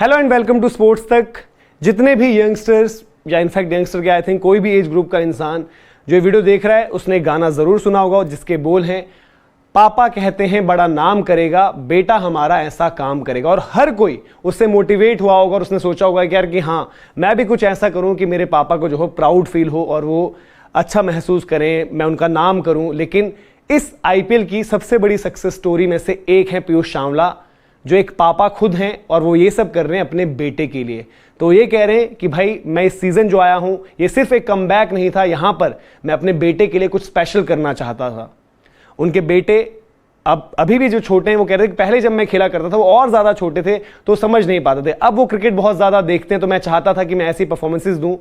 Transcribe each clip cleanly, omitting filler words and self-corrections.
Hello and welcome to sports तक। जितने भी यंगस्टर्स या इनफैक्ट यंगस्टर के आई थिंक कोई भी एज ग्रुप का इंसान जो ये वीडियो देख रहा है उसने गाना ज़रूर सुना होगा जिसके बोल हैं, पापा कहते हैं बड़ा नाम करेगा, बेटा हमारा ऐसा काम करेगा। और हर कोई उससे मोटिवेट हुआ होगा और उसने सोचा होगा कि यार कि हाँ मैं भी कुछ ऐसा करूं कि मेरे पापा को जो हो प्राउड फील हो और वो अच्छा महसूस करें, मैं उनका नाम करूं। लेकिन इस आईपीएल की सबसे बड़ी सक्सेस स्टोरी में से एक है पीयूष चावला, जो एक पापा खुद हैं और वो ये सब कर रहे हैं अपने बेटे के लिए। तो ये कह रहे हैं कि भाई मैं इस सीज़न जो आया हूं ये सिर्फ एक कमबैक नहीं था, यहां पर मैं अपने बेटे के लिए कुछ स्पेशल करना चाहता था। उनके बेटे अभी भी जो छोटे हैं वो कह रहे हैं कि पहले जब मैं खेला करता था वो और ज़्यादा छोटे थे तो समझ नहीं पाते थे, अब वो क्रिकेट बहुत ज़्यादा देखते हैं। तो मैं चाहता था कि मैं ऐसी परफॉर्मेंसेज दूं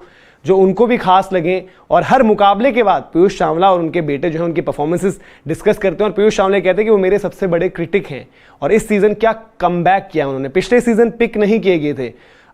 जो उनको भी खास लगें। और हर मुकाबले के बाद पीयूष चावला और उनके बेटे जो है उनकी परफॉर्मेंसेज डिस्कस करते हैं और पीयूष चावला कहते हैं कि वो मेरे सबसे बड़े क्रिटिक हैं और इस सीज़न क्या कमबैक किया उन्होंने। पिछले सीज़न पिक नहीं किए गए थे,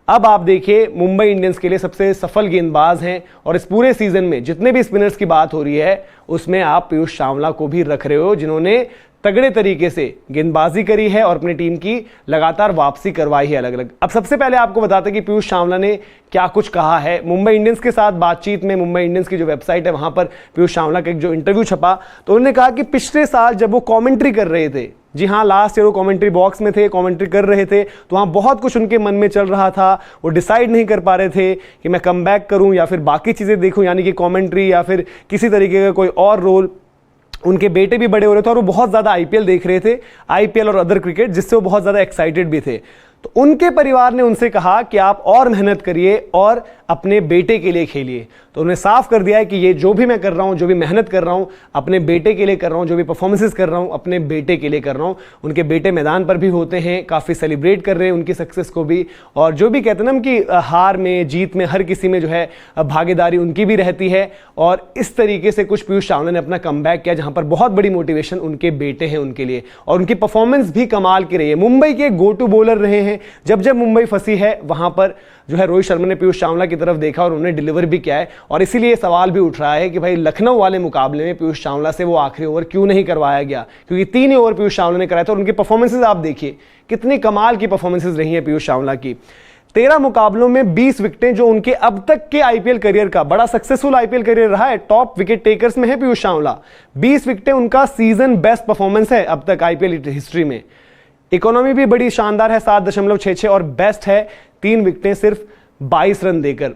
अब आप देखिए मुंबई इंडियंस के लिए सबसे सफल गेंदबाज हैं और इस पूरे सीजन में जितने भी स्पिनर्स की बात हो रही है उसमें आप पीयूष चावला को भी रख रहे हो, जिन्होंने तगड़े तरीके से गेंदबाजी करी है और अपनी टीम की लगातार वापसी करवाई है अलग अलग। अब सबसे पहले आपको बताते हैं कि पीयूष चावला ने क्या कुछ कहा है मुंबई इंडियंस के साथ बातचीत में। मुंबई इंडियंस की जो वेबसाइट है वहां पर पीयूष चावला का एक जो इंटरव्यू छपा तो उन्होंने कहा कि पिछले साल जब वो कॉमेंट्री कर रहे थे, जी हाँ लास्ट ईयर वो कमेंट्री बॉक्स में थे, कमेंट्री कर रहे थे, तो वहाँ बहुत कुछ उनके मन में चल रहा था। वो डिसाइड नहीं कर पा रहे थे कि मैं कमबैक करूँ या फिर बाकी चीज़ें देखूँ, यानी कि कमेंट्री या फिर किसी तरीके का कोई और रोल। उनके बेटे भी बड़े हो रहे थे और वो बहुत ज़्यादा आईपीएल देख रहे थे, आईपीएल और अदर क्रिकेट, जिससे वो बहुत ज़्यादा एक्साइटेड भी थे। तो उनके परिवार ने उनसे कहा कि आप और मेहनत करिए और अपने बेटे के लिए खेलिए। तो उन्हें साफ कर दिया है कि ये जो भी मैं कर रहा हूँ, जो भी मेहनत कर रहा हूँ अपने बेटे के लिए कर रहा हूँ, जो भी परफॉर्मेंसेस कर रहा हूँ अपने बेटे के लिए कर रहा हूँ। उनके बेटे मैदान पर भी होते हैं, काफ़ी सेलिब्रेट कर रहे हैं उनकी सक्सेस को भी। और जो भी कहते हैं ना कि हार में जीत में हर किसी में जो है भागीदारी उनकी भी रहती है। और इस तरीके से कुछ पीयूष चावला ने अपना कमबैक किया जहाँ पर बहुत बड़ी मोटिवेशन उनके बेटे हैं उनके लिए, और उनकी परफॉर्मेंस भी कमाल की रही है। मुंबई के गो टू बॉलर रहे हैं, जब जब मुंबई फंसी है वहां पर जो है रोहित शर्मा ने पीयूष चावला की तरफ देखा और उन्होंने डिलीवर भी किया है। और इसीलिए सवाल भी उठ रहा है कि भाई लखनऊ वाले मुकाबले में पीयूष चावला से वो आखिरी ओवर क्यों नहीं करवाया गया, क्योंकि 3 ही ओवर पीयूष चावला ने कराया था और उनकी परफॉर्मेंसेज आप देखिए कितनी कमाल की परफॉर्मेंसेज रही है पीयूष चावला की। 13 मुकाबलों में 20 विकेटें, जो उनके अब तक के आईपीएल करियर का बड़ा सक्सेसफुल आईपीएल करियर रहा है, टॉप विकेट टेकर्स में है पीयूष चावला। 20 विकेटें उनका सीजन बेस्ट परफॉर्मेंस है अब तक आईपीएल हिस्ट्री में। इकोनॉमी भी बड़ी शानदार है 7.66 और बेस्ट है 3 विकेटें सिर्फ 22 रन देकर।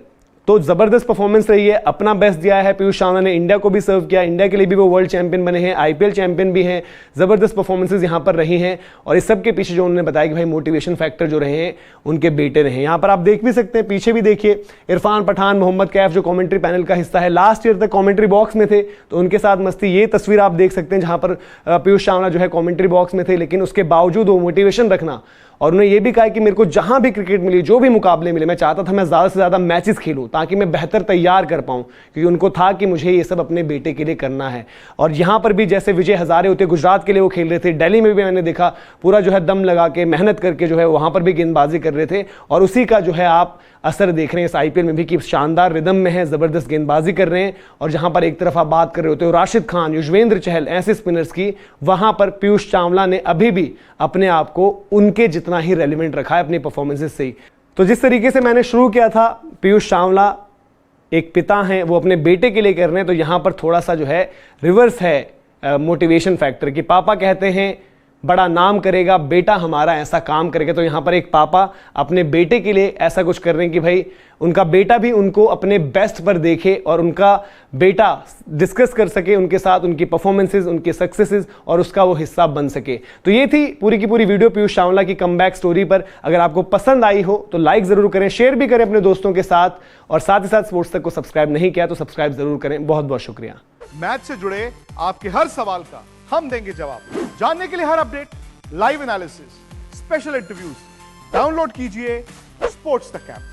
तो जबरदस्त परफॉर्मेंस रही है, अपना बेस्ट दिया है पीयूष चावला ने। इंडिया को भी सर्व किया, इंडिया के लिए भी वो वर्ल्ड चैंपियन बने हैं, आईपीएल चैंपियन भी हैं। जबरदस्त परफॉर्मेंसेस यहां पर रही हैं और इस सब के पीछे जो उन्होंने बताया कि भाई मोटिवेशन फैक्टर जो रहे हैं उनके बेटे रहे हैं। यहां पर आप देख भी सकते हैं, पीछे भी देखिए इरफान पठान, मोहम्मद कैफ जो कमेंट्री पैनल का हिस्सा है, लास्ट ईयर तक कमेंट्री बॉक्स में थे तो उनके साथ मस्ती। ये तस्वीर आप देख सकते हैं जहां पर पीयूष चावला जो है कमेंट्री बॉक्स में थे, लेकिन उसके बावजूद वो मोटिवेशन रखना। और उन्होंने ये भी कहा कि मेरे को जहां भी क्रिकेट मिली, जो भी मुकाबले मिले, मैं चाहता था मैं ज़्यादा से ज़्यादा मैचेस खेलूं ताकि मैं बेहतर तैयार कर पाऊं, क्योंकि उनको था कि मुझे ये सब अपने बेटे के लिए करना है। और यहां पर भी जैसे विजय हजारे होते गुजरात के लिए वो खेल रहे थे, दिल्ली में भी मैंने देखा पूरा जो है दम लगा के मेहनत करके जो है वहां पर भी गेंदबाजी कर रहे थे। और उसी का जो है आप असर देख रहे हैं इस आईपीएल में भी कि शानदार रिदम में है, जबरदस्त गेंदबाजी कर रहे हैं। और जहां पर एक तरफ आप बात कर रहे होते हो राशिद खान, युजवेंद्र चहल, ऐसे स्पिनर्स की, वहां पर पीयूष चावला ने अभी भी अपने आप को उनके जितना ही रेलिवेंट रखा है अपनी परफॉर्मेंसेस से ही। तो जिस तरीके से मैंने शुरू किया था, पीयूष चावला एक पिता हैं, वो अपने बेटे के लिए कर रहे हैं, तो यहां पर थोड़ा सा जो है रिवर्स है मोटिवेशन फैक्टर कि पापा कहते हैं बड़ा नाम करेगा, बेटा हमारा ऐसा काम करेगा। तो यहाँ पर एक पापा अपने बेटे के लिए ऐसा कुछ कर रहे हैं कि भाई उनका बेटा भी उनको अपने बेस्ट पर देखे और उनका बेटा डिस्कस कर सके उनके साथ उनकी परफॉर्मेंसेस, उनके सक्सेसेस और उसका वो हिस्सा बन सके। तो ये थी पूरी की पूरी वीडियो पीयूष चावला की कमबैक स्टोरी पर। अगर आपको पसंद आई हो तो लाइक ज़रूर करें, शेयर भी करें अपने दोस्तों के साथ, और साथ ही साथ स्पोर्ट्स तक को सब्सक्राइब नहीं किया तो सब्सक्राइब ज़रूर करें। बहुत बहुत शुक्रिया। मैच से जुड़े आपके हर सवाल का हम देंगे जवाब। जानने के लिए हर update, live analysis, special interviews, download कीजिए स्पोर्ट्स तक ऐप।